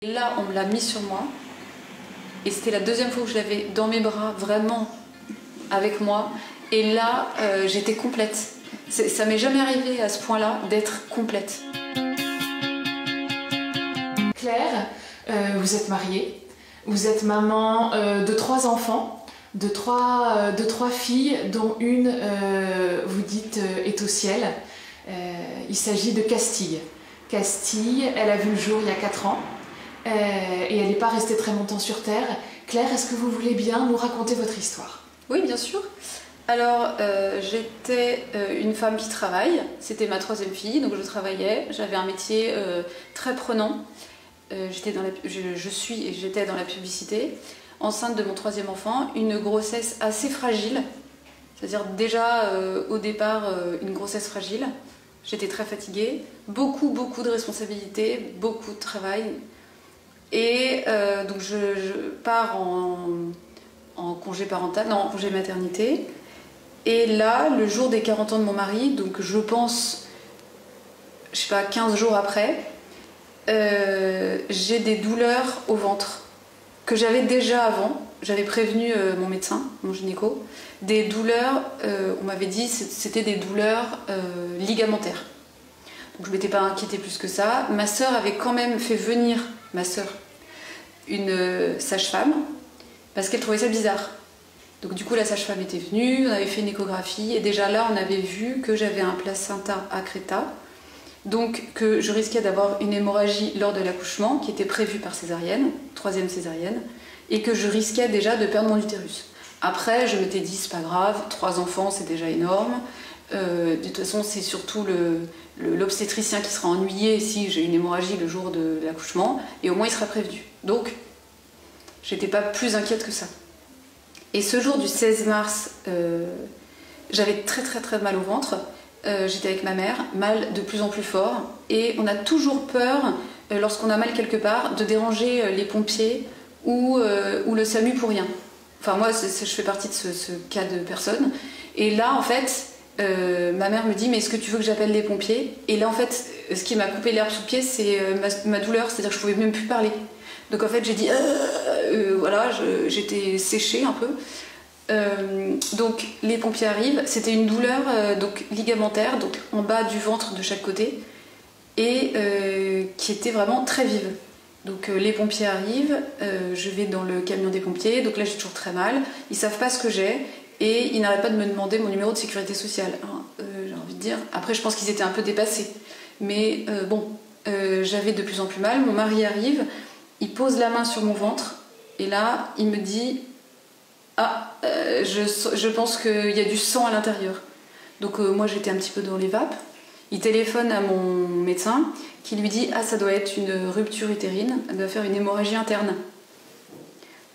Là, on me l'a mis sur moi. Et c'était la deuxième fois que je l'avais dans mes bras, vraiment avec moi. Et là, j'étais complète. Ça m'est jamais arrivé à ce point-là d'être complète. Claire, vous êtes mariée, vous êtes maman de 3 enfants, de trois filles, dont une, vous dites, est au ciel. Il s'agit de Castille. Castille, elle a vu le jour il y a 4 ans. Et elle n'est pas restée très longtemps sur Terre. Claire, est-ce que vous voulez bien nous raconter votre histoire? Oui, bien sûr. Alors, j'étais une femme qui travaille. C'était ma 3e fille, donc je travaillais. J'avais un métier très prenant. J'étais dans la publicité. Enceinte de mon 3e enfant, une grossesse assez fragile. C'est-à-dire déjà, au départ, une grossesse fragile. J'étais très fatiguée. Beaucoup de responsabilités, beaucoup de travail. Et donc je pars en congé parental, non, en congé maternité. Et là, le jour des 40 ans de mon mari, donc je pense, je sais pas, 15 jours après, j'ai des douleurs au ventre que j'avais déjà avant. J'avais prévenu mon médecin, mon gynéco, des douleurs, on m'avait dit c'était des douleurs ligamentaires. Donc je m'étais pas inquiétée plus que ça. Ma sœur avait quand même fait venir, ma sœur, une sage-femme, parce qu'elle trouvait ça bizarre. Donc du coup la sage-femme était venue, on avait fait une échographie, et déjà là on avait vu que j'avais un placenta accreta, donc que je risquais d'avoir une hémorragie lors de l'accouchement, qui était prévue par césarienne, 3e césarienne, et que je risquais déjà de perdre mon utérus. Après je m'étais dit c'est pas grave, 3 enfants c'est déjà énorme, de toute façon c'est surtout l'obstétricien qui sera ennuyé si j'ai une hémorragie le jour de l'accouchement, et au moins il sera prévenu. Donc j'étais pas plus inquiète que ça. Et ce jour du 16 mars, j'avais très mal au ventre. J'étais avec ma mère, mal de plus en plus fort. Et on a toujours peur, lorsqu'on a mal quelque part, de déranger les pompiers ou le SAMU pour rien. Enfin moi, je fais partie de ce cas de personne. Et là, en fait, ma mère me dit « mais est-ce que tu veux que j'appelle les pompiers ?» Et là, en fait, ce qui m'a coupé l'herbe sous le pied, c'est ma douleur. C'est-à-dire que je pouvais même plus parler. Donc en fait j'ai dit voilà, j'étais séchée un peu. Donc les pompiers arrivent, c'était une douleur donc ligamentaire, donc en bas du ventre de chaque côté, et qui était vraiment très vive. Donc les pompiers arrivent, je vais dans le camion des pompiers, donc là j'ai toujours très mal, ils savent pas ce que j'ai, et ils n'arrêtent pas de me demander mon numéro de sécurité sociale. J'ai envie de dire, après je pense qu'ils étaient un peu dépassés, mais bon, j'avais de plus en plus mal, mon mari arrive. Il pose la main sur mon ventre et là, il me dit « Ah, je pense qu'il y a du sang à l'intérieur. » Donc moi, j'étais un petit peu dans les vapes. Il téléphone à mon médecin qui lui dit « Ah, ça doit être une rupture utérine, elle doit faire une hémorragie interne. »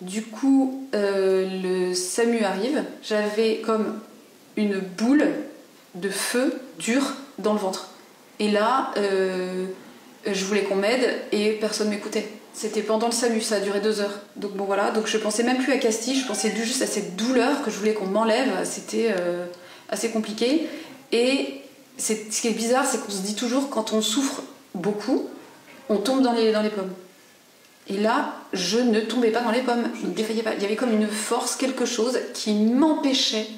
Du coup, le SAMU arrive. J'avais comme une boule de feu dur dans le ventre. Et là, je voulais qu'on m'aide et personne ne m'écoutait. C'était pendant le SAMU, ça a duré 2 heures. Donc bon voilà, donc je pensais même plus à Castille, je pensais juste à cette douleur que je voulais qu'on m'enlève. C'était assez compliqué. Et ce qui est bizarre, c'est qu'on se dit toujours, quand on souffre beaucoup, on tombe dans les pommes. Et là, je ne tombais pas dans les pommes, je ne défaillais pas. Il y avait comme une force, quelque chose qui m'empêchait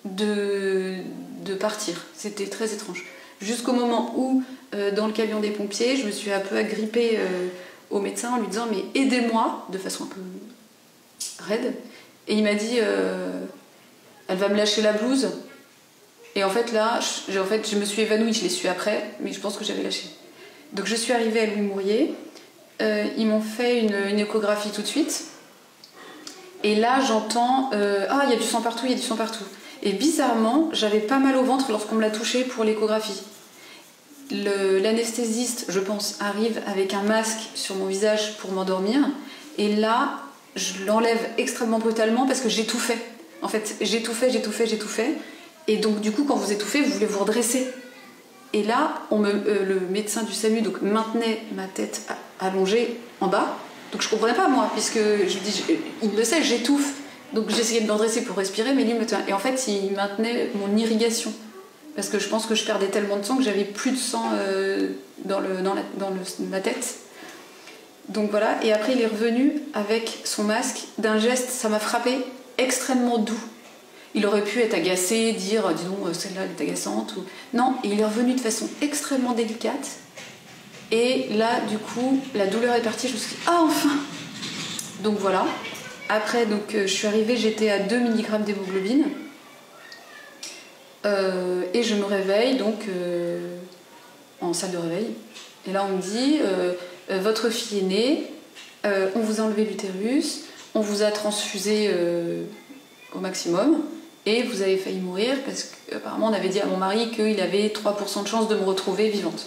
de partir. C'était très étrange. Jusqu'au moment où, dans le camion des pompiers, je me suis un peu agrippée au médecin en lui disant « mais aidez-moi » de façon un peu raide. Et il m'a dit « elle va me lâcher la blouse ». Et en fait là, je me suis évanouie, je l'ai su après, mais je pense que j'avais lâché. Donc je suis arrivée à Louis Mourier, ils m'ont fait une échographie tout de suite. Et là j'entends « ah, il y a du sang partout, il y a du sang partout ». Et bizarrement, j'avais pas mal au ventre lorsqu'on me l'a touché pour l'échographie. L'anesthésiste, je pense, arrive avec un masque sur mon visage pour m'endormir. Et là, je l'enlève extrêmement brutalement parce que j'étouffais. En fait, j'étouffais. Et donc, du coup, quand vous étouffez, vous voulez vous redresser. Et là, le médecin du SAMU donc, maintenait ma tête allongée en bas. Donc, je comprenais pas, moi, puisque je dis, il le sait, j'étouffe. Donc, j'essayais de me redresser pour respirer, mais lui me tenait. Et en fait, il maintenait mon irrigation. Parce que je pense que je perdais tellement de sang que j'avais plus de sang dans la tête. Donc voilà, et après il est revenu avec son masque d'un geste, ça m'a frappé, extrêmement doux. Il aurait pu être agacé, dire dis donc celle-là elle est agaçante. Ou... Non, et il est revenu de façon extrêmement délicate. Et là, du coup, la douleur est partie, je me suis dit ah enfin. Donc voilà. Après, donc, je suis arrivée, j'étais à 2 mg d'hémoglobine. Et je me réveille donc en salle de réveil. Et là, on me dit votre fille est née, on vous a enlevé l'utérus, on vous a transfusé au maximum. Et vous avez failli mourir parce qu'apparemment on avait dit à mon mari qu'il avait 3% de chance de me retrouver vivante.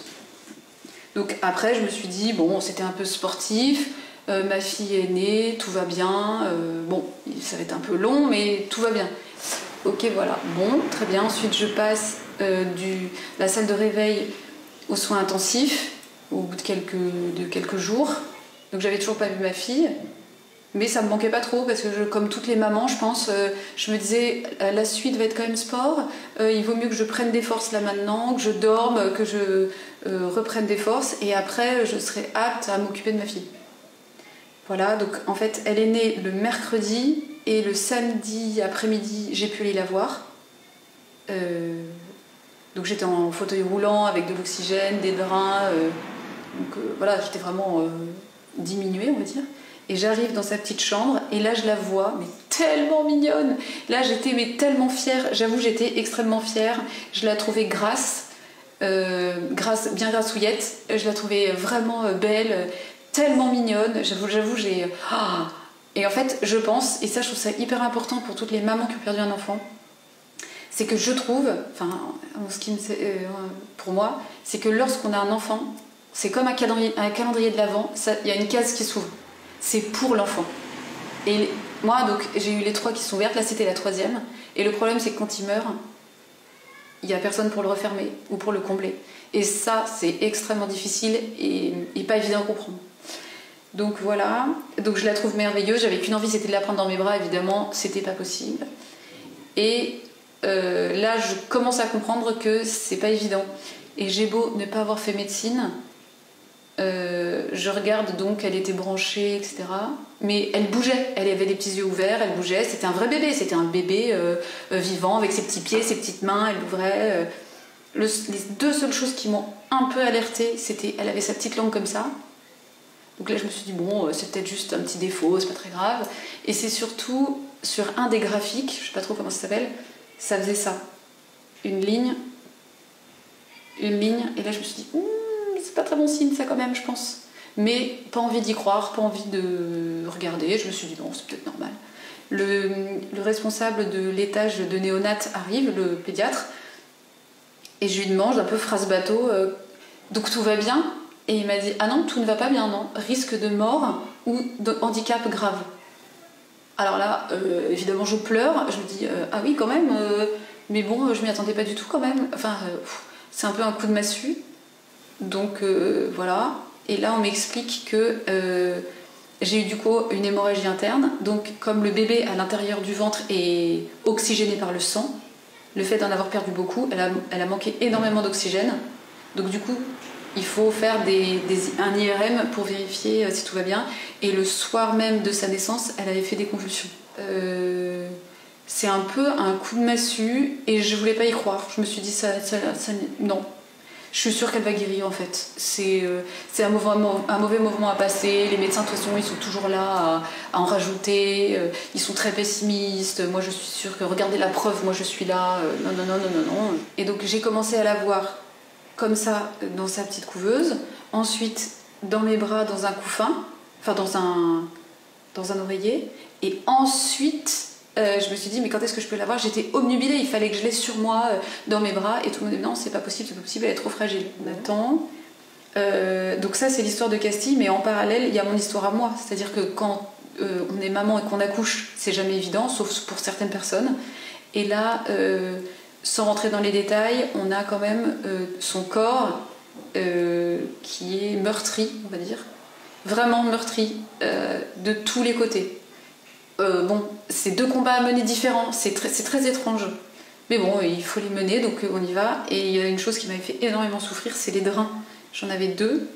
Donc après je me suis dit, bon c'était un peu sportif, ma fille est née, tout va bien, bon ça va être un peu long mais tout va bien. Ok voilà, bon très bien, ensuite je passe la salle de réveil aux soins intensifs au bout de quelques jours. Donc j'avais toujours pas vu ma fille. Mais ça me manquait pas trop parce que comme toutes les mamans je pense, je me disais la suite va être quand même sport, il vaut mieux que je prenne des forces là maintenant, que je dorme, que je reprenne des forces et après je serai apte à m'occuper de ma fille. Voilà, donc en fait elle est née le mercredi et le samedi après-midi j'ai pu aller la voir. Donc j'étais en fauteuil roulant avec de l'oxygène, des drains, donc voilà j'étais vraiment diminuée on va dire. Et j'arrive dans sa petite chambre et là je la vois, mais tellement mignonne. Là j'étais mais tellement fière, j'avoue j'étais extrêmement fière. Je la trouvais grasse, bien grassouillette. Je la trouvais vraiment belle, tellement mignonne. J'avoue j'ai... Ah. Et en fait je pense, et ça je trouve ça hyper important pour toutes les mamans qui ont perdu un enfant, c'est que je trouve, enfin pour moi, c'est que lorsqu'on a un enfant, c'est comme un calendrier de l'Avent, il y a une case qui s'ouvre. C'est pour l'enfant. Et moi, donc, j'ai eu les 3 qui sont ouvertes. Là, c'était la 3e. Et le problème, c'est que quand il meurt, il n'y a personne pour le refermer ou pour le combler. Et ça, c'est extrêmement difficile et pas évident à comprendre. Donc voilà. Donc je la trouve merveilleuse. J'avais qu'une envie, c'était de la prendre dans mes bras. Évidemment, c'était pas possible. Et là, je commence à comprendre que c'est pas évident. Et j'ai beau ne pas avoir fait médecine. Je regarde donc, elle était branchée, etc. Mais elle bougeait, elle avait les petits yeux ouverts, elle bougeait. C'était un vrai bébé, c'était un bébé vivant avec ses petits pieds, ses petites mains, elle ouvrait. Les 2 seules choses qui m'ont un peu alertée, c'était elle avait sa petite langue comme ça. Donc là, je me suis dit, bon, c'est peut-être juste un petit défaut, c'est pas très grave. Et c'est surtout sur un des graphiques, je sais pas trop comment ça s'appelle, ça faisait ça. Une ligne, et là, je me suis dit, c'est pas très bon signe ça quand même je pense, mais pas envie d'y croire, pas envie de regarder, je me suis dit non c'est peut-être normal. Le responsable de l'étage de néonat arrive, le pédiatre, et je lui demande un peu phrase bateau, donc tout va bien, et il m'a dit ah non tout ne va pas bien, non, risque de mort ou de handicap grave. Alors là évidemment je pleure, je me dis ah oui quand même, mais bon je m'y attendais pas du tout quand même, enfin c'est un peu un coup de massue. Donc voilà, et là on m'explique que j'ai eu du coup une hémorragie interne, donc comme le bébé à l'intérieur du ventre est oxygéné par le sang, le fait d'en avoir perdu beaucoup, elle a manqué énormément d'oxygène, donc du coup il faut faire un IRM pour vérifier si tout va bien, et le soir même de sa naissance elle avait fait des convulsions. C'est un peu un coup de massue et je voulais pas y croire, je me suis dit ça non. Je suis sûre qu'elle va guérir en fait. C'est un mauvais mouvement à passer. Les médecins de toute façon ils sont toujours là à en rajouter. Ils sont très pessimistes. Moi je suis sûre que regardez la preuve, moi je suis là. Non. Et donc j'ai commencé à la voir comme ça dans sa petite couveuse. Ensuite dans mes bras dans un couffin, enfin dans un oreiller. Et ensuite je me suis dit mais quand est-ce que je peux l'avoir, j'étais obnubilée, il fallait que je l'ai sur moi dans mes bras et tout le monde dit non c'est pas possible, elle est trop fragile, on attend. Donc ça c'est l'histoire de Castille, mais en parallèle il y a mon histoire à moi, c'est-à-dire que quand on est maman et qu'on accouche c'est jamais évident sauf pour certaines personnes, et là sans rentrer dans les détails on a quand même son corps qui est meurtri, on va dire, vraiment meurtri de tous les côtés. Bon, c'est 2 combats à mener différents, c'est très étrange. Mais bon, il faut les mener, donc on y va. Et il y a une chose qui m'avait fait énormément souffrir, c'est les drains. J'en avais 2.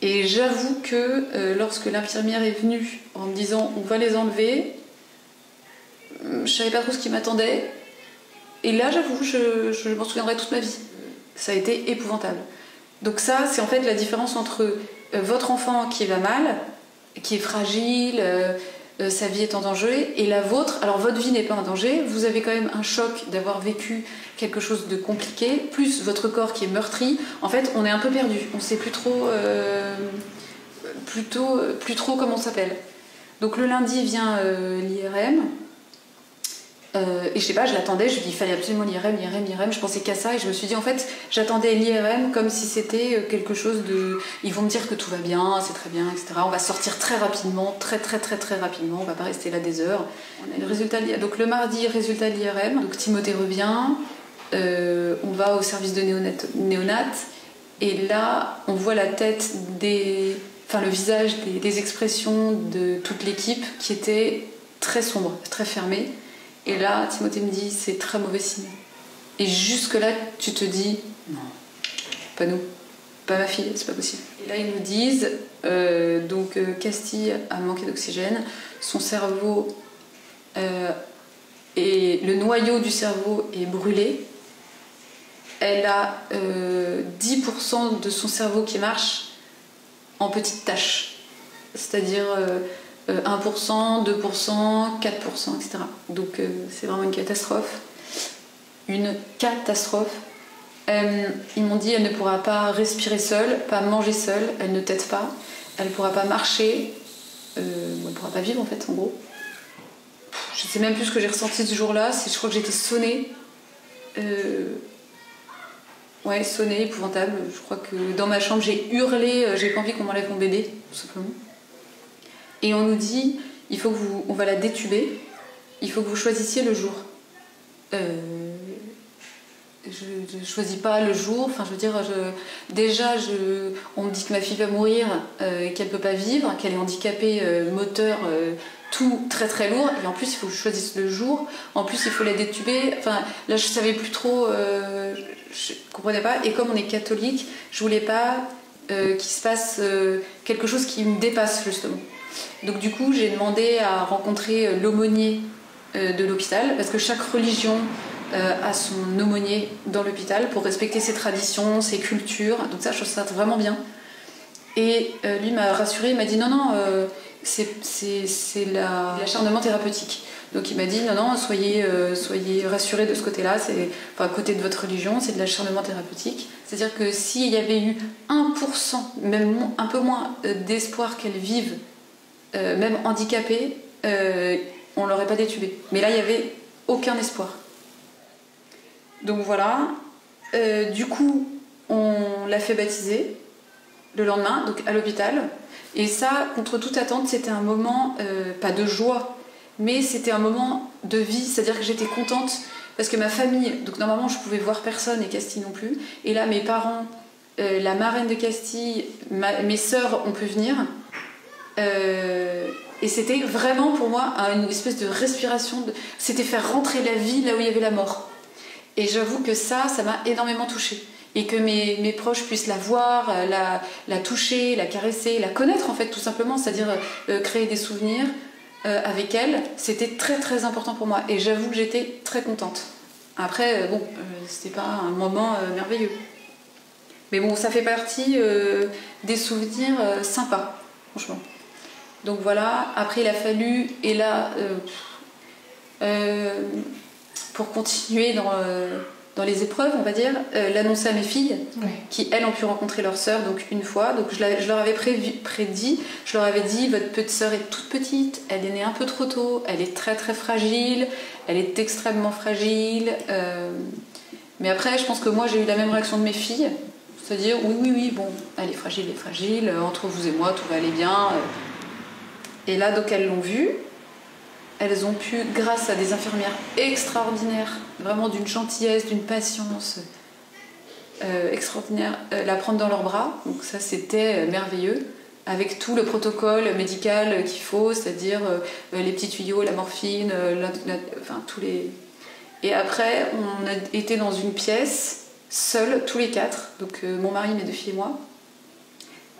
Et j'avoue que lorsque l'infirmière est venue en me disant on va les enlever, je savais pas trop ce qui m'attendait. Et là, j'avoue, je m'en souviendrai toute ma vie. Ça a été épouvantable. Donc ça, c'est en fait la différence entre votre enfant qui va mal, qui est fragile, sa vie est en danger, et la vôtre. Alors votre vie n'est pas en danger, vous avez quand même un choc d'avoir vécu quelque chose de compliqué, plus votre corps qui est meurtri. En fait, on est un peu perdu. On sait plus trop, plus trop comment on s'appelle. Donc le lundi vient l'IRM. Et je sais pas, je l'attendais, je lui dis il fallait absolument l'IRM, je pensais qu'à ça et je me suis dit en fait j'attendais l'IRM comme si c'était quelque chose de... Ils vont me dire que tout va bien, c'est très bien, etc. On va sortir très rapidement, très rapidement, on va pas rester là des heures. On a le résultat, donc le mardi, résultat de l'IRM, donc Timothée revient, on va au service de néonat et là on voit la tête enfin le visage des expressions de toute l'équipe qui était très sombre, très fermée. Et là, Timothée me dit, c'est très mauvais signe. Et jusque-là, tu te dis, non, pas nous, pas ma fille, c'est pas possible. Et là, ils nous disent, Castille a manqué d'oxygène, son cerveau, et le noyau du cerveau est brûlé. Elle a 10% de son cerveau qui marche en petites taches. C'est-à-dire... 1%, 2%, 4%, etc. Donc c'est vraiment une catastrophe. Une catastrophe. Ils m'ont dit elle ne pourra pas respirer seule, pas manger seule, elle ne tète pas, elle ne pourra pas marcher, elle ne pourra pas vivre en fait en gros. Je ne sais même plus ce que j'ai ressenti ce jour-là, je crois que j'étais sonnée. Ouais, sonnée, épouvantable. Je crois que dans ma chambre j'ai hurlé, j'ai pas envie qu'on m'enlève mon bébé, tout simplement. Et on nous dit, on va la détuber, il faut que vous choisissiez le jour. Je ne choisis pas le jour, enfin je veux dire, on me dit que ma fille va mourir, qu'elle ne peut pas vivre, qu'elle est handicapée, moteur, tout très très lourd, et en plus il faut que je choisisse le jour, en plus il faut la détuber, enfin là je ne savais plus trop, je ne comprenais pas, et comme on est catholique, je ne voulais pas qu'il se passe quelque chose qui me dépasse justement. Donc du coup j'ai demandé à rencontrer l'aumônier de l'hôpital parce que chaque religion a son aumônier dans l'hôpital pour respecter ses traditions, ses cultures, donc ça je trouve ça vraiment bien. Et lui m'a rassurée, il m'a dit non, c'est l'acharnement thérapeutique. Donc il m'a dit non, soyez rassurés de ce côté-là, à côté de votre religion, c'est de l'acharnement thérapeutique. C'est-à-dire que s'il y avait eu 1%, même un peu moins d'espoir qu'elle vive, même handicapée, on ne l'aurait pas détubée. Mais là, il n'y avait aucun espoir. Donc voilà. Du coup, on l'a fait baptiser le lendemain, donc à l'hôpital. Et ça, contre toute attente, c'était un moment, pas de joie, mais c'était un moment de vie. C'est-à-dire que j'étais contente parce que ma famille, donc normalement, je pouvais voir personne et Castille non plus. Et là, mes parents, la marraine de Castille, mes sœurs ont pu venir. Et c'était vraiment pour moi une espèce de respiration, c'était faire rentrer la vie là où il y avait la mort. Et j'avoue que ça m'a énormément touchée. Et que mes proches puissent la voir, la toucher, la caresser, la connaître en fait tout simplement, c'est-à-dire créer des souvenirs avec elle, c'était très très important pour moi. Et j'avoue que j'étais très contente. Après, c'était pas un moment merveilleux. Mais bon, ça fait partie des souvenirs sympas, franchement. Donc voilà, après il a fallu, et là, pour continuer dans les épreuves, on va dire, l'annoncer à mes filles, oui, qui elles ont pu rencontrer leur sœur donc une fois. Donc je leur avais prédit, je leur avais dit votre petite sœur est toute petite, elle est née un peu trop tôt, elle est très très fragile, elle est extrêmement fragile. Mais après, je pense que moi j'ai eu la même réaction de mes filles, c'est-à-dire oui, bon, elle est fragile, entre vous et moi tout va aller bien. Et là, donc elles l'ont vue. Elles ont pu, grâce à des infirmières extraordinaires, vraiment d'une gentillesse, d'une patience extraordinaire, la prendre dans leurs bras. Donc ça, c'était merveilleux. Avec tout le protocole médical qu'il faut, c'est-à-dire les petits tuyaux, la morphine, enfin tous les... Et après, on a été dans une pièce, seuls, tous les quatre. Donc mon mari, mes deux filles et moi.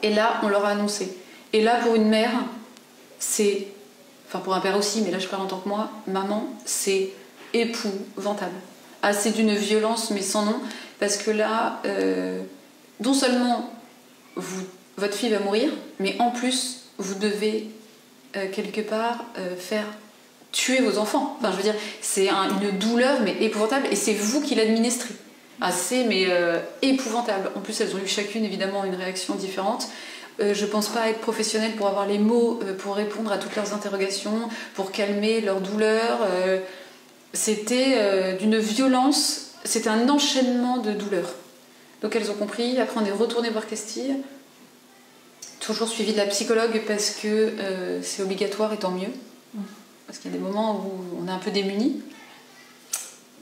Et là, on leur a annoncé. Et là, pour une mère, c'est... Enfin, pour un père aussi, mais là, je parle en tant que moi. Maman, c'est épouvantable. Ah, c'est d'une violence, mais sans nom. Parce que là, non seulement votre fille va mourir, mais en plus, vous devez, quelque part, faire tuer vos enfants. Enfin, je veux dire, c'est une douleur, mais épouvantable. Et c'est vous qui l'administrez. Ah, c'est mais épouvantable. En plus, elles ont eu chacune évidemment une réaction différente. Je pense pas être professionnelle pour avoir les mots pour répondre à toutes leurs interrogations, pour calmer leurs douleurs. C'était d'une violence, c'était un enchaînement de douleurs. Donc elles ont compris. Après, on est retourné voir Castille, toujours suivi de la psychologue parce que c'est obligatoire et tant mieux. Parce qu'il y a des moments où on est un peu démunis.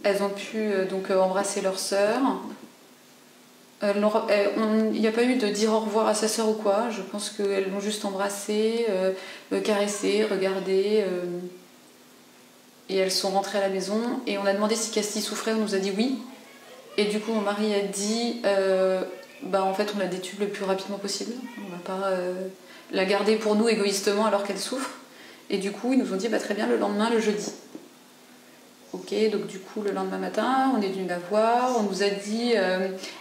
Elles ont pu donc embrasser leur sœur. Il n'y a pas eu de dire au revoir à sa sœur ou quoi. Je pense qu'elles l'ont juste embrassée, caressée, regardée. Et elles sont rentrées à la maison. Et on a demandé si Castille souffrait. On nous a dit oui. Et du coup, mon mari a dit en fait, on la détube le plus rapidement possible. On ne va pas la garder pour nous égoïstement alors qu'elle souffre. Et du coup, ils nous ont dit très bien, le lendemain, le jeudi. Ok, donc du coup, le lendemain matin, on est venu la voir, on nous a dit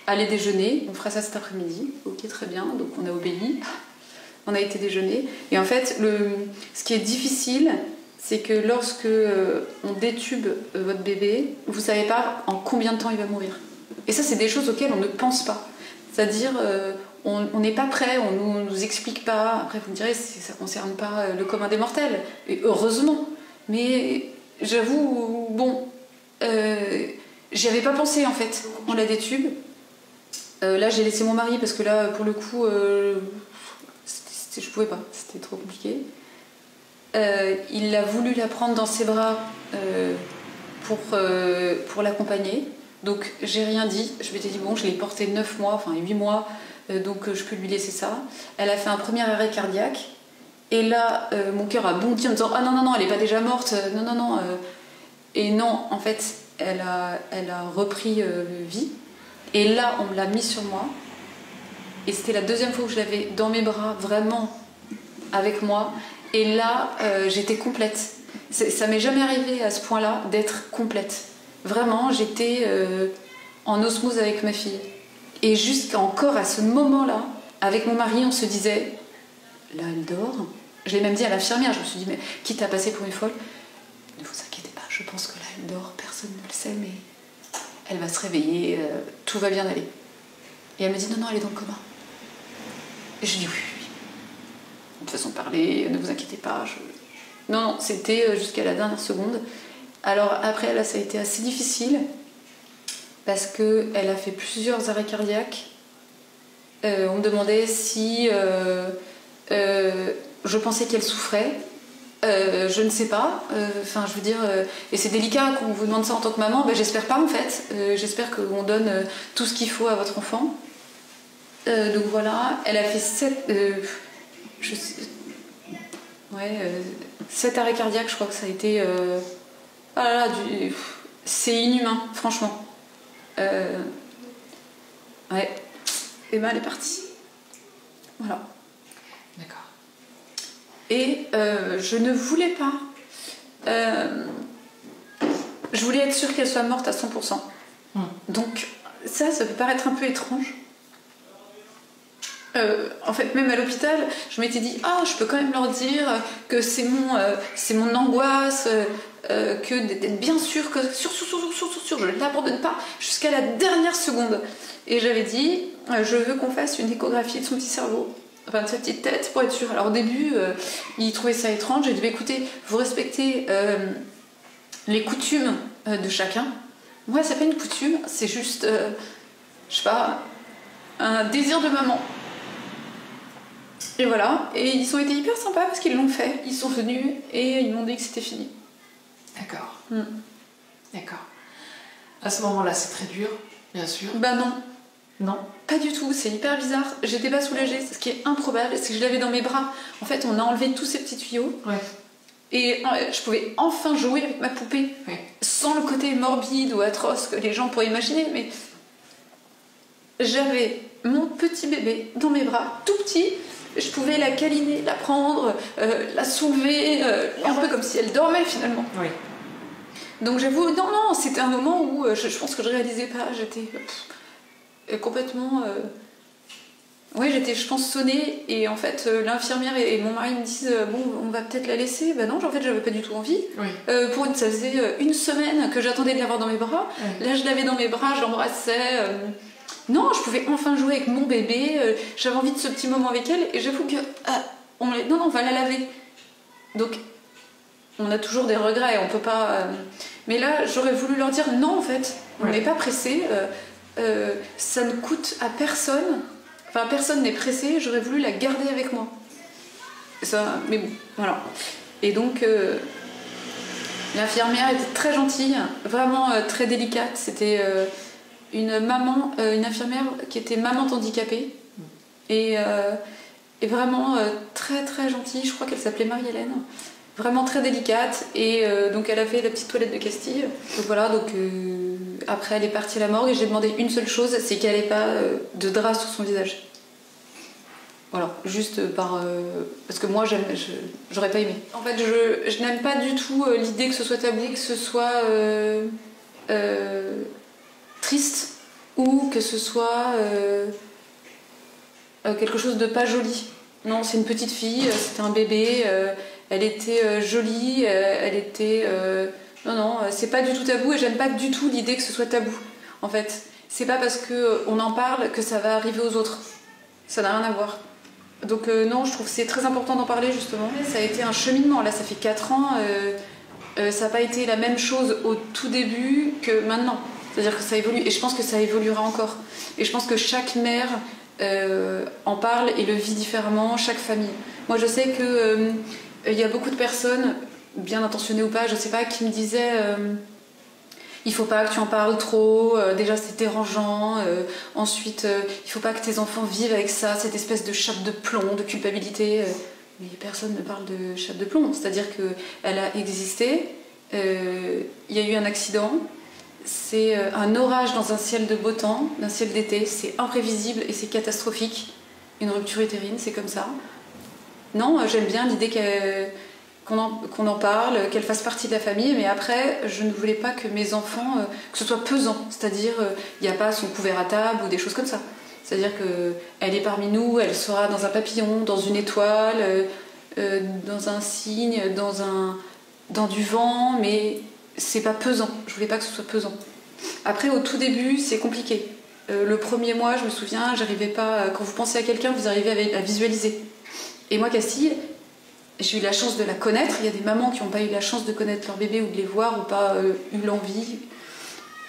allez déjeuner, on fera ça cet après-midi. Ok, très bien, donc on a obéi, on a été déjeuner. Et en fait, ce qui est difficile, c'est que lorsque on détube votre bébé, vous ne savez pas en combien de temps il va mourir. Et ça, c'est des choses auxquelles on ne pense pas. C'est-à-dire, on n'est pas prêt, on ne nous explique pas. Après, vous me direz, ça ne concerne pas le commun des mortels. Et heureusement. Mais j'avoue, j'y avais pas pensé en fait. On la détube. Là, j'ai laissé mon mari parce que là, pour le coup, je pouvais pas. C'était trop compliqué. Il a voulu la prendre dans ses bras pour l'accompagner. Donc, j'ai rien dit. Je m'étais dit, bon, je l'ai portée 9 mois, enfin 8 mois. Donc je peux lui laisser ça. Elle a fait un premier arrêt cardiaque et là mon cœur a bondi en me disant ah non elle est pas déjà morte, non. Et non, en fait elle a repris vie et là on me l'a mis sur moi et c'était la deuxième fois que je l'avais dans mes bras vraiment avec moi et là j'étais complète. Ça m'est jamais arrivé à ce point là d'être complète, vraiment j'étais en osmose avec ma fille. Et jusqu'à encore à ce moment-là, avec mon mari, on se disait, là elle dort. Je l'ai même dit à l'infirmière, je me suis dit, mais quitte à passer pour une folle, ne vous inquiétez pas, je pense que là elle dort, personne ne le sait, mais elle va se réveiller, tout va bien aller. Et elle me dit, non, elle est dans le coma. Et je dis, oui. De façon de parler, ne vous inquiétez pas. Non, c'était jusqu'à la dernière seconde. Alors après, là, ça a été assez difficile. Parce qu'elle a fait plusieurs arrêts cardiaques. On me demandait si je pensais qu'elle souffrait. Je ne sais pas. Enfin, je veux dire, et c'est délicat qu'on vous demande ça en tant que maman. J'espère pas en fait. J'espère qu'on donne tout ce qu'il faut à votre enfant. Donc voilà, elle a fait 7 arrêts cardiaques. Je crois que ça a été. C'est inhumain, franchement. Emma elle est partie. Voilà. D'accord. Et je ne voulais pas. Je voulais être sûre qu'elle soit morte à 100%. Donc ça peut paraître un peu étrange. En fait, même à l'hôpital, je m'étais dit je peux quand même leur dire que c'est mon angoisse. Que d'être bien sûre que sûr, je ne l'abandonne pas jusqu'à la dernière seconde. Et j'avais dit, je veux qu'on fasse une échographie de son petit cerveau, enfin de sa petite tête, pour être sûre. Alors au début, il trouvait ça étrange. J'ai dit, écoutez, vous respectez les coutumes de chacun. Moi, c'est pas une coutume, c'est juste, je sais pas, un désir de maman. Et voilà. Et ils ont été hyper sympas parce qu'ils l'ont fait. Ils sont venus et ils m'ont dit que c'était fini. D'accord. D'accord. À ce moment-là, c'est très dur, bien sûr. Non. Non. Pas du tout, c'est hyper bizarre. J'étais pas soulagée. Ce qui est improbable, c'est que je l'avais dans mes bras. En fait, on a enlevé tous ces petits tuyaux. Ouais. Et je pouvais enfin jouer avec ma poupée. Ouais. Sans le côté morbide ou atroce que les gens pourraient imaginer. Mais j'avais mon petit bébé dans mes bras, tout petit. Je pouvais la câliner, la prendre, la soulever, un peu comme si elle dormait finalement. Oui. Donc j'avoue, non, c'était un moment où je pense que je réalisais pas, j'étais complètement... Oui, j'étais, je pense, sonnée, et en fait, l'infirmière et mon mari me disent bon, on va peut-être la laisser. Ben non, en fait, j'avais pas du tout envie. Oui. Ça faisait une semaine que j'attendais de l'avoir dans mes bras. Oui. Là, je l'avais dans mes bras, je l'embrassais. Non, je pouvais enfin jouer avec mon bébé. J'avais envie de ce petit moment avec elle, et j'avoue que non, on va la laver. Donc, on a toujours des regrets, on peut pas. Mais là, j'aurais voulu leur dire non, en fait, on n'est pas pressé. Ça ne coûte à personne. Enfin, personne n'est pressé, j'aurais voulu la garder avec moi. Ça, mais bon, voilà. Et donc, l'infirmière était très gentille, vraiment très délicate. C'était une maman, une infirmière qui était maman handicapée. Et vraiment très très gentille, je crois qu'elle s'appelait Marie-Hélène. Vraiment très délicate. Et donc, elle a fait la petite toilette de Castille. Donc voilà, donc... Après, elle est partie à la morgue et j'ai demandé une seule chose, c'est qu'elle n'ait pas de drap sur son visage. Voilà, juste parce que moi, j'aurais pas aimé. En fait, je n'aime pas du tout l'idée que ce soit tabou, que ce soit triste ou que ce soit quelque chose de pas joli. Non, c'est une petite fille, c'était un bébé, elle était jolie, elle était... Non, c'est pas du tout tabou et j'aime pas du tout l'idée que ce soit tabou. En fait, c'est pas parce qu'on en parle que ça va arriver aux autres. Ça n'a rien à voir. Donc non, je trouve que c'est très important d'en parler justement. Ça a été un cheminement, là ça fait 4 ans. Ça n'a pas été la même chose au tout début que maintenant. C'est-à-dire que ça évolue et je pense que ça évoluera encore. Et je pense que chaque mère en parle et le vit différemment, chaque famille. Moi je sais que il y a beaucoup de personnes, bien intentionnées ou pas, je sais pas, qui me disaient il faut pas que tu en parles trop, déjà c'est dérangeant, ensuite il faut pas que tes enfants vivent avec ça, cette espèce de chape de plomb, de culpabilité. Mais personne ne parle de chape de plomb, c'est-à-dire qu'elle a existé, il y a eu un accident, c'est un orage dans un ciel de beau temps, d'un ciel d'été, c'est imprévisible et c'est catastrophique. Une rupture utérine, c'est comme ça. Non, j'aime bien l'idée qu'on en parle, qu'elle fasse partie de la famille, mais après, je ne voulais pas que mes enfants, que ce soit pesant, c'est-à-dire, il n'y a pas son couvert à table ou des choses comme ça. C'est-à-dire qu'elle est parmi nous, elle sera dans un papillon, dans une étoile, dans un cygne, dans du vent, mais c'est pas pesant. Je voulais pas que ce soit pesant. Après, au tout début, c'est compliqué. Le premier mois, je me souviens, j'arrivais pas... Quand vous pensez à quelqu'un, vous arrivez à visualiser. Et moi, Castille, j'ai eu la chance de la connaître. Il y a des mamans qui n'ont pas eu la chance de connaître leur bébé ou de les voir ou pas eu l'envie.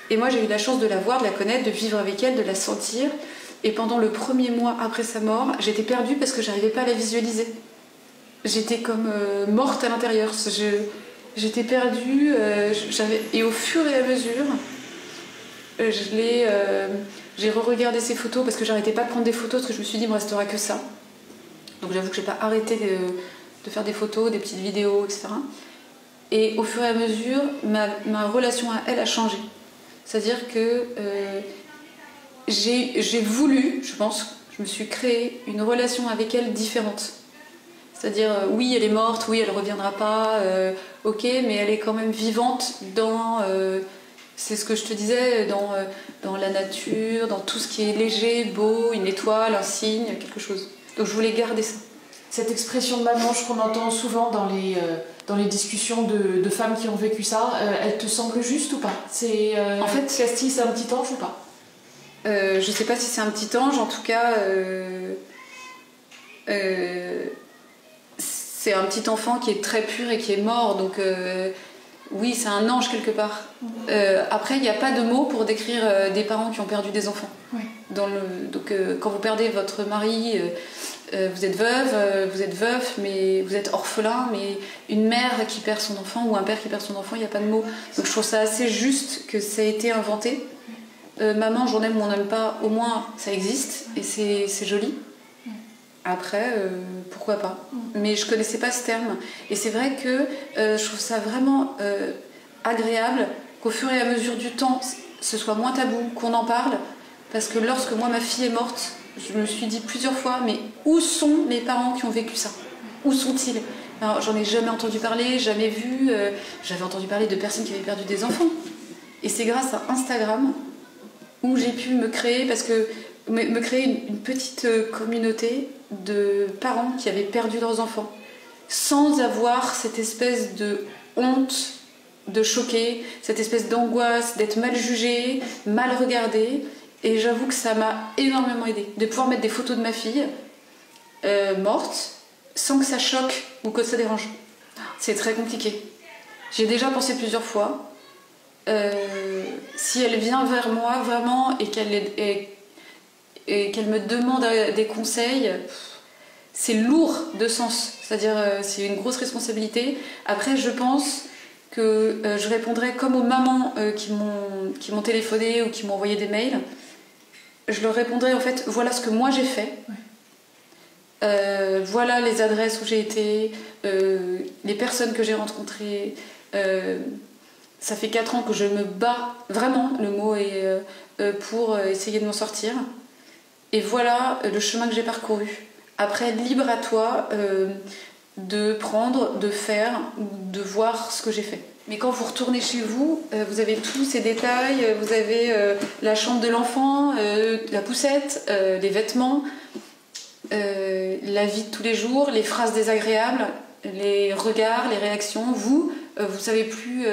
Et moi, j'ai eu la chance de la voir, de la connaître, de vivre avec elle, de la sentir. Et pendant le premier mois après sa mort, j'étais perdue parce que j'arrivais pas à la visualiser. J'étais comme morte à l'intérieur. J'étais perdue. Et au fur et à mesure, j'ai re-regardé ses photos parce que j'arrêtais pas de prendre des photos parce que je me suis dit, il me restera que ça. Donc j'avoue que j'ai pas arrêté de faire des photos, des petites vidéos, etc. Et au fur et à mesure, ma relation à elle a changé. C'est-à-dire que j'ai voulu, je pense, je me suis créée une relation avec elle différente. C'est-à-dire, oui, elle est morte, oui, elle reviendra pas, ok, mais elle est quand même vivante dans... c'est ce que je te disais, dans la nature, dans tout ce qui est léger, beau, une étoile, un cygne, quelque chose. Donc je voulais garder ça. Cette expression de maman, qu'on entend souvent dans les discussions de femmes qui ont vécu ça, elle te semble juste ou pas? En fait, Castille, c'est un petit ange ou pas? Je sais pas si c'est un petit ange, en tout cas, c'est un petit enfant qui est très pur et qui est mort, donc oui, c'est un ange quelque part. Après, il n'y a pas de mots pour décrire des parents qui ont perdu des enfants. Oui. Donc, quand vous perdez votre mari, vous êtes veuve, vous êtes veuf, mais vous êtes orphelin, mais une mère qui perd son enfant ou un père qui perd son enfant, il n'y a pas de mots. Donc je trouve ça assez juste que ça ait été inventé. Maman, j'en aime ou on n'aime pas, au moins ça existe et c'est joli. Après, pourquoi pas. Mais je connaissais pas ce terme. Et c'est vrai que je trouve ça vraiment agréable qu'au fur et à mesure du temps, ce soit moins tabou, qu'on en parle. Parce que lorsque moi, ma fille est morte, je me suis dit plusieurs fois, mais où sont mes parents qui ont vécu ça? Où sont-ils? Alors, j'en ai jamais entendu parler, jamais vu. J'avais entendu parler de personnes qui avaient perdu des enfants. Et c'est grâce à Instagram où j'ai pu me créer, me créer une petite communauté de parents qui avaient perdu leurs enfants, sans avoir cette espèce de honte de choquer, cette espèce d'angoisse d'être mal jugée, mal regardée. Et j'avoue que ça m'a énormément aidée de pouvoir mettre des photos de ma fille morte sans que ça choque ou que ça dérange. C'est très compliqué. J'ai déjà pensé plusieurs fois, si elle vient vers moi vraiment et qu'elle me demande des conseils, c'est lourd de sens, c'est-à-dire c'est une grosse responsabilité. Après, je pense que je répondrai comme aux mamans qui m'ont téléphoné ou qui m'ont envoyé des mails. Je leur répondrai en fait, voilà ce que moi j'ai fait. Voilà les adresses où j'ai été, les personnes que j'ai rencontrées. Ça fait 4 ans que je me bats, vraiment, le mot est pour essayer de m'en sortir. Et voilà le chemin que j'ai parcouru. Après, libre à toi de prendre, de faire, de voir ce que j'ai fait. Mais quand vous retournez chez vous, vous avez tous ces détails, vous avez la chambre de l'enfant, la poussette, les vêtements, la vie de tous les jours, les phrases désagréables, les regards, les réactions. Vous savez plus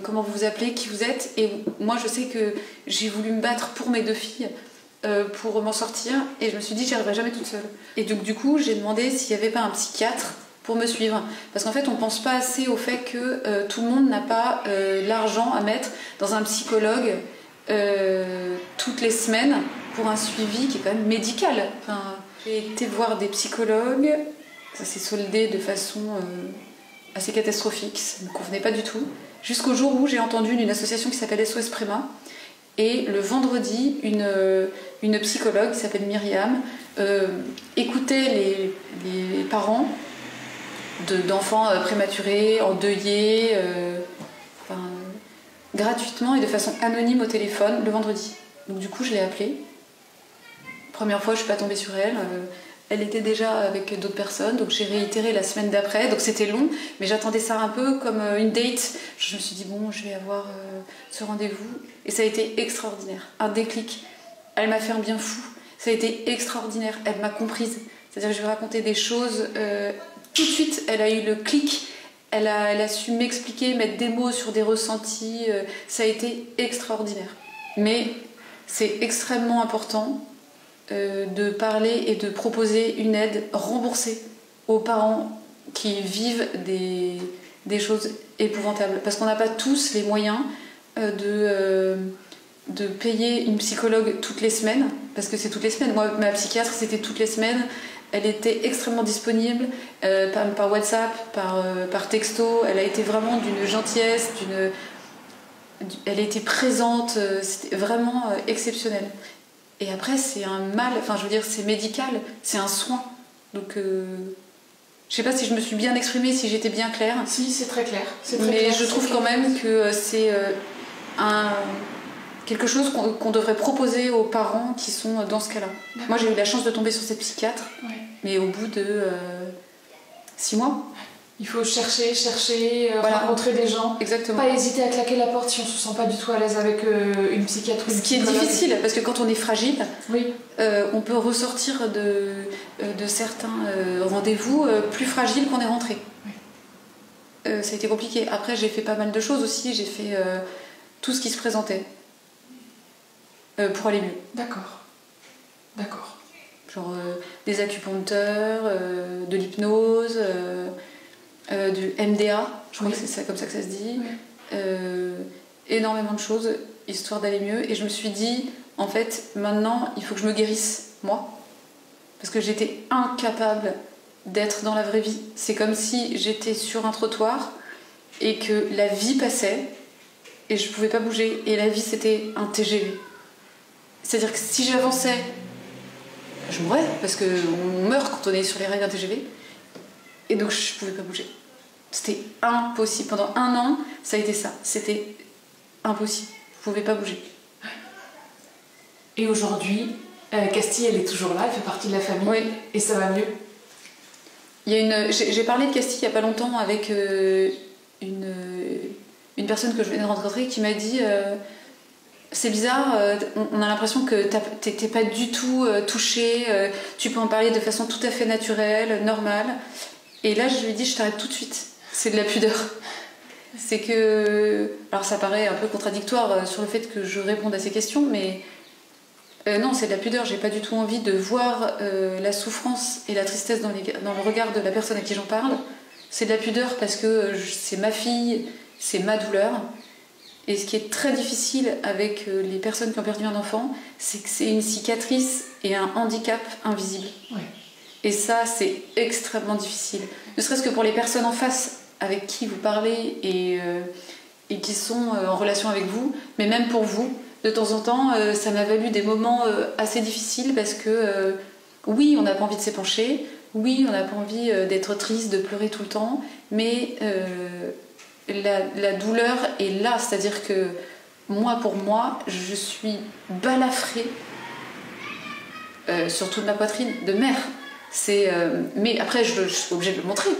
comment vous vous appelez, qui vous êtes. Et moi, je sais que j'ai voulu me battre pour mes 2 filles, pour m'en sortir, et je me suis dit j'y arriverai jamais toute seule. Et donc du coup j'ai demandé s'il n'y avait pas un psychiatre pour me suivre, parce qu'en fait on pense pas assez au fait que tout le monde n'a pas l'argent à mettre dans un psychologue toutes les semaines pour un suivi qui est quand même médical. Enfin, j'ai été voir des psychologues, ça s'est soldé de façon assez catastrophique, ça ne me convenait pas du tout, jusqu'au jour où j'ai entendu d'une association qui s'appelle SOS Préma. Et le vendredi, une psychologue qui s'appelle Myriam écoutait les parents d'enfants prématurés, endeuillés, gratuitement et de façon anonyme au téléphone le vendredi. Donc du coup, je l'ai appelée. Première fois, je ne suis pas tombée sur elle. Elle était déjà avec d'autres personnes, donc j'ai réitéré la semaine d'après. Donc c'était long, mais j'attendais ça un peu comme une date. Je me suis dit, bon, je vais avoir ce rendez-vous. Et ça a été extraordinaire. Un déclic. Elle m'a fait un bien fou. Ça a été extraordinaire. Elle m'a comprise. C'est-à-dire que je lui ai raconté des choses. Tout de suite, elle a eu le clic. Elle a su m'expliquer, mettre des mots sur des ressentis. Ça a été extraordinaire. Mais c'est extrêmement important de parler et de proposer une aide remboursée aux parents qui vivent des choses épouvantables. Parce qu'on n'a pas tous les moyens de payer une psychologue toutes les semaines, parce que c'est toutes les semaines. Moi, ma psychiatre, c'était toutes les semaines. Elle était extrêmement disponible, par WhatsApp, par texto. Elle a été vraiment d'une gentillesse, elle a été présente. C'était vraiment exceptionnel. Et après, c'est un mal, enfin je veux dire, c'est médical, c'est un soin. Donc, je sais pas si je me suis bien exprimée, si j'étais bien claire. Si, c'est très clair. Mais je trouve quand même que c'est quelque chose qu'on devrait proposer aux parents qui sont dans ce cas-là. Moi, j'ai eu la chance de tomber sur cette psychiatre, mais au bout de 6 mois. Il faut chercher, voilà. Rencontrer des gens. Exactement. Pas hésiter à claquer la porte si on se sent pas du tout à l'aise avec une psychiatre. Ce qui est difficile, parce que quand on est fragile, oui. On peut ressortir de certains rendez-vous plus fragiles qu'on est rentré. Oui. Ça a été compliqué. Après, j'ai fait pas mal de choses aussi. J'ai fait tout ce qui se présentait pour aller mieux. D'accord. Genre des acupuncteurs, de l'hypnose... du MDA, je crois que c'est comme ça que ça se dit, énormément de choses, histoire d'aller mieux. Et je me suis dit, en fait, maintenant, il faut que je me guérisse, moi, parce que j'étais incapable d'être dans la vraie vie. C'est comme si j'étais sur un trottoir et que la vie passait et je pouvais pas bouger. Et la vie, c'était un TGV. C'est-à-dire que si j'avançais, je mourrais, parce qu'on meurt quand on est sur les rails d'un TGV. Et donc je pouvais pas bouger. C'était impossible. Pendant 1 an, ça a été ça. C'était impossible. Je pouvais pas bouger. Et aujourd'hui, Castille, elle est toujours là, elle fait partie de la famille. Oui. Et ça va mieux. J'ai parlé de Castille il n'y a pas longtemps avec une personne que je venais de rencontrer qui m'a dit c'est bizarre, on a l'impression que t'es pas du tout touchée, tu peux en parler de façon tout à fait naturelle, normale. Et là je lui ai dit je t'arrête tout de suite, c'est de la pudeur. C'est que... Alors ça paraît un peu contradictoire sur le fait que je réponde à ces questions, mais non, c'est de la pudeur. J'ai pas du tout envie de voir la souffrance et la tristesse dans le regard de la personne à qui j'en parle. C'est de la pudeur parce que c'est ma fille, c'est ma douleur. Et ce qui est très difficile avec les personnes qui ont perdu un enfant, c'est que c'est une cicatrice et un handicap invisible. Ouais. Et ça, c'est extrêmement difficile. Ne serait-ce que pour les personnes en face avec qui vous parlez et qui sont en relation avec vous, mais même pour vous, de temps en temps, ça m'a valu des moments assez difficiles parce que oui, on n'a pas envie de s'épancher, oui, on n'a pas envie d'être triste, de pleurer tout le temps, mais la douleur est là, c'est-à-dire que moi, pour moi, je suis balafrée sur toute ma poitrine de mère. Mais après, je suis obligée de le montrer,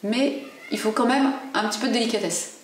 mais il faut quand même un petit peu de délicatesse.